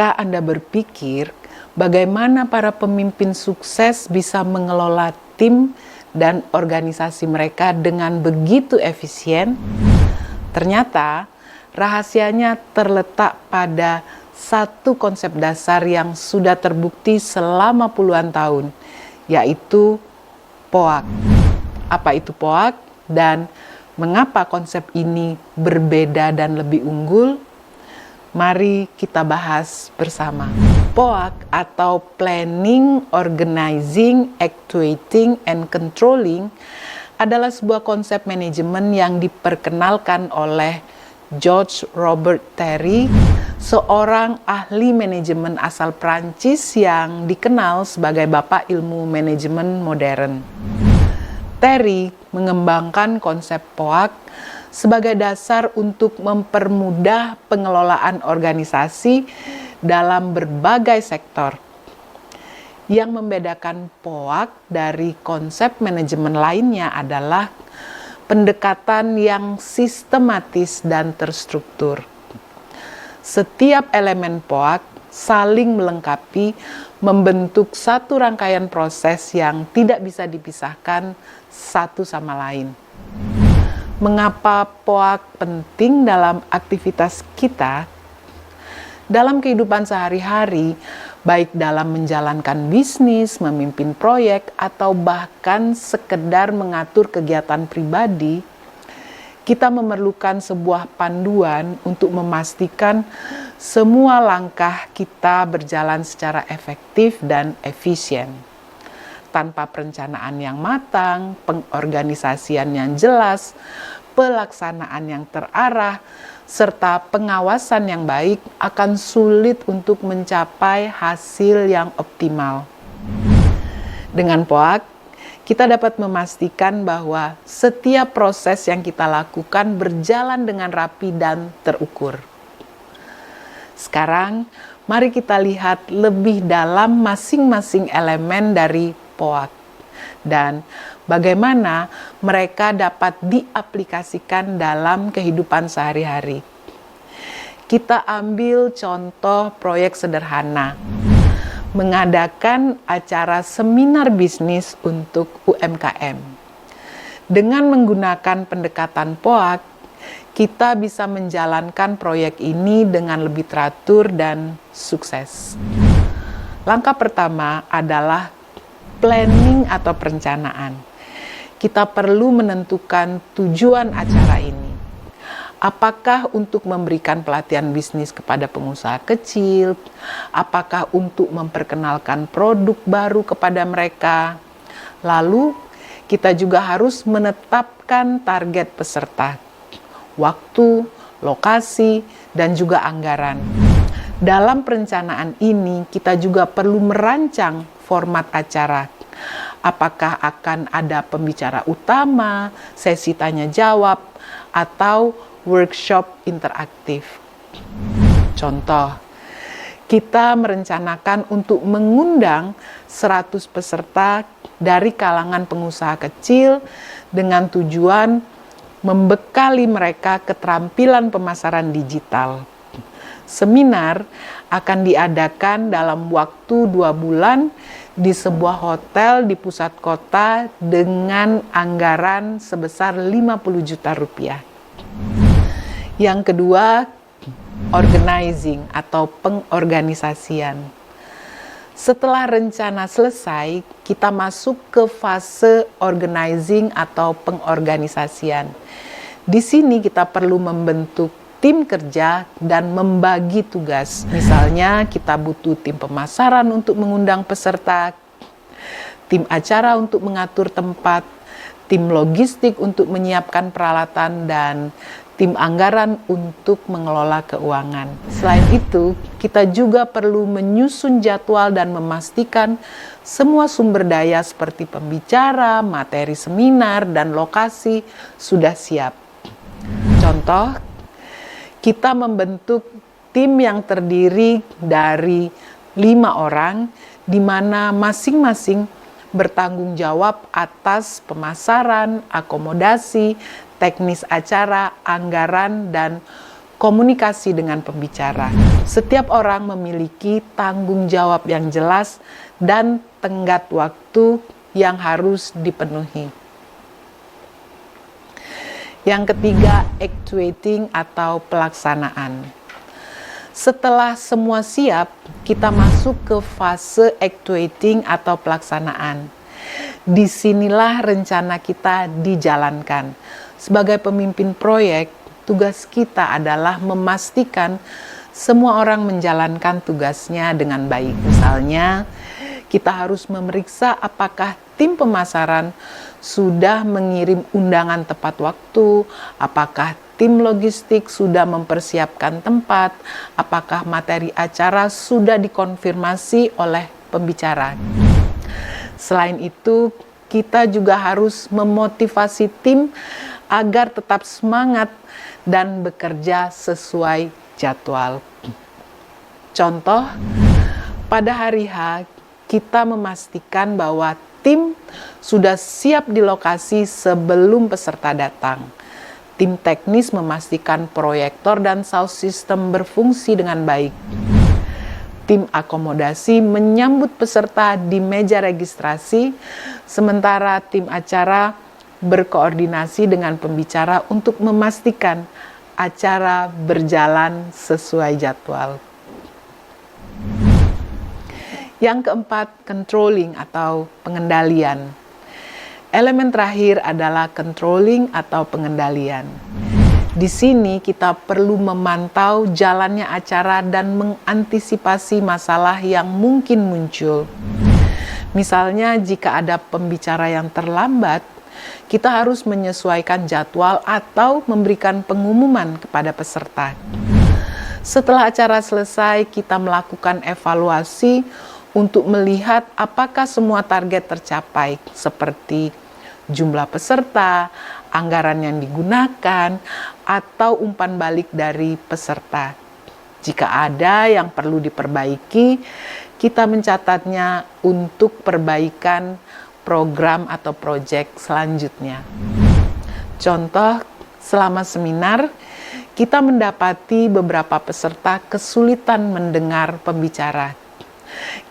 Pernahkah Anda berpikir bagaimana para pemimpin sukses bisa mengelola tim dan organisasi mereka dengan begitu efisien? Ternyata rahasianya terletak pada satu konsep dasar yang sudah terbukti selama puluhan tahun, yaitu POAK. Apa itu POAK dan mengapa konsep ini berbeda dan lebih unggul? Mari kita bahas bersama. POAK atau Planning, Organizing, Actuating, and Controlling adalah sebuah konsep manajemen yang diperkenalkan oleh George Robert Terry, seorang ahli manajemen asal Prancis yang dikenal sebagai Bapak Ilmu Manajemen Modern. Terry mengembangkan konsep POAK sebagai dasar untuk mempermudah pengelolaan organisasi dalam berbagai sektor. Yang membedakan POAK dari konsep manajemen lainnya adalah pendekatan yang sistematis dan terstruktur. Setiap elemen POAK saling melengkapi, membentuk satu rangkaian proses yang tidak bisa dipisahkan satu sama lain. Mengapa POAK penting dalam aktivitas kita? Dalam kehidupan sehari-hari, baik dalam menjalankan bisnis, memimpin proyek, atau bahkan sekedar mengatur kegiatan pribadi, kita memerlukan sebuah panduan untuk memastikan semua langkah kita berjalan secara efektif dan efisien. Tanpa perencanaan yang matang, pengorganisasian yang jelas, pelaksanaan yang terarah, serta pengawasan yang baik akan sulit untuk mencapai hasil yang optimal. Dengan POAK, kita dapat memastikan bahwa setiap proses yang kita lakukan berjalan dengan rapi dan terukur. Sekarang, mari kita lihat lebih dalam masing-masing elemen dari POAK dan bagaimana mereka dapat diaplikasikan dalam kehidupan sehari-hari. Kita ambil contoh proyek sederhana, mengadakan acara seminar bisnis untuk UMKM. Dengan menggunakan pendekatan POAK, kita bisa menjalankan proyek ini dengan lebih teratur dan sukses. Langkah pertama adalah planning atau perencanaan. Kita perlu menentukan tujuan acara ini. Apakah untuk memberikan pelatihan bisnis kepada pengusaha kecil? Apakah untuk memperkenalkan produk baru kepada mereka? Lalu, kita juga harus menetapkan target peserta, waktu, lokasi, dan juga anggaran. Dalam perencanaan ini, kita juga perlu merancang format acara. Apakah akan ada pembicara utama, sesi tanya jawab, atau workshop interaktif. Contoh, kita merencanakan untuk mengundang 100 peserta dari kalangan pengusaha kecil dengan tujuan membekali mereka keterampilan pemasaran digital. Seminar akan diadakan dalam waktu 2 bulan di sebuah hotel di pusat kota dengan anggaran sebesar 50 juta rupiah. Yang kedua, organizing atau pengorganisasian. Setelah rencana selesai, kita masuk ke fase organizing atau pengorganisasian. Di sini kita perlu membentuk tim kerja dan membagi tugas. Misalnya kita butuh tim pemasaran untuk mengundang peserta, tim acara untuk mengatur tempat, tim logistik untuk menyiapkan peralatan, dan tim anggaran untuk mengelola keuangan. Selain itu, kita juga perlu menyusun jadwal dan memastikan semua sumber daya seperti pembicara, materi seminar, dan lokasi sudah siap. Contoh, kita membentuk tim yang terdiri dari 5 orang, di mana masing-masing bertanggung jawab atas pemasaran, akomodasi, teknis acara, anggaran, dan komunikasi dengan pembicara. Setiap orang memiliki tanggung jawab yang jelas dan tenggat waktu yang harus dipenuhi. Yang ketiga, actuating atau pelaksanaan. Setelah semua siap, kita masuk ke fase actuating atau pelaksanaan. Disinilah rencana kita dijalankan. Sebagai pemimpin proyek, tugas kita adalah memastikan semua orang menjalankan tugasnya dengan baik. Misalnya, kita harus memeriksa apakah tim pemasaran sudah mengirim undangan tepat waktu, apakah tim logistik sudah mempersiapkan tempat, apakah materi acara sudah dikonfirmasi oleh pembicara. Selain itu, kita juga harus memotivasi tim agar tetap semangat dan bekerja sesuai jadwal. Contoh, pada hari H, kita memastikan bahwa tim sudah siap di lokasi sebelum peserta datang. Tim teknis memastikan proyektor dan sound system berfungsi dengan baik. Tim akomodasi menyambut peserta di meja registrasi, sementara tim acara berkoordinasi dengan pembicara untuk memastikan acara berjalan sesuai jadwal. Yang keempat, controlling atau pengendalian. Elemen terakhir adalah controlling atau pengendalian. Di sini kita perlu memantau jalannya acara dan mengantisipasi masalah yang mungkin muncul. Misalnya jika ada pembicara yang terlambat, kita harus menyesuaikan jadwal atau memberikan pengumuman kepada peserta. Setelah acara selesai, kita melakukan evaluasi untuk melihat apakah semua target tercapai, seperti jumlah peserta, anggaran yang digunakan, atau umpan balik dari peserta. Jika ada yang perlu diperbaiki, kita mencatatnya untuk perbaikan program atau proyek selanjutnya. Contoh, selama seminar, kita mendapati beberapa peserta kesulitan mendengar pembicara.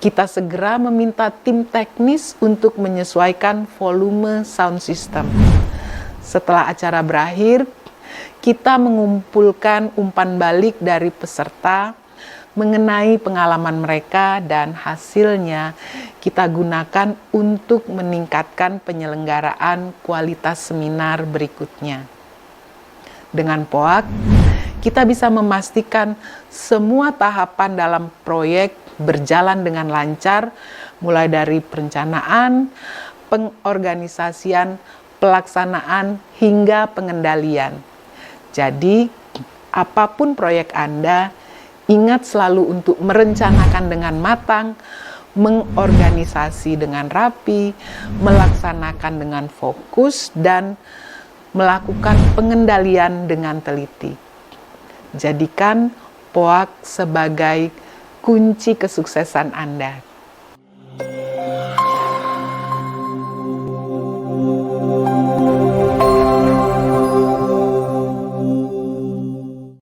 Kita segera meminta tim teknis untuk menyesuaikan volume sound system. Setelah acara berakhir, kita mengumpulkan umpan balik dari peserta mengenai pengalaman mereka dan hasilnya kita gunakan untuk meningkatkan penyelenggaraan kualitas seminar berikutnya. Dengan POAK, kita bisa memastikan semua tahapan dalam proyek berjalan dengan lancar, mulai dari perencanaan, pengorganisasian, pelaksanaan, hingga pengendalian. Jadi, apapun proyek Anda, ingat selalu untuk merencanakan dengan matang, mengorganisasi dengan rapi, melaksanakan dengan fokus, dan melakukan pengendalian dengan teliti. Jadikan POAK sebagai kunci kesuksesan Anda.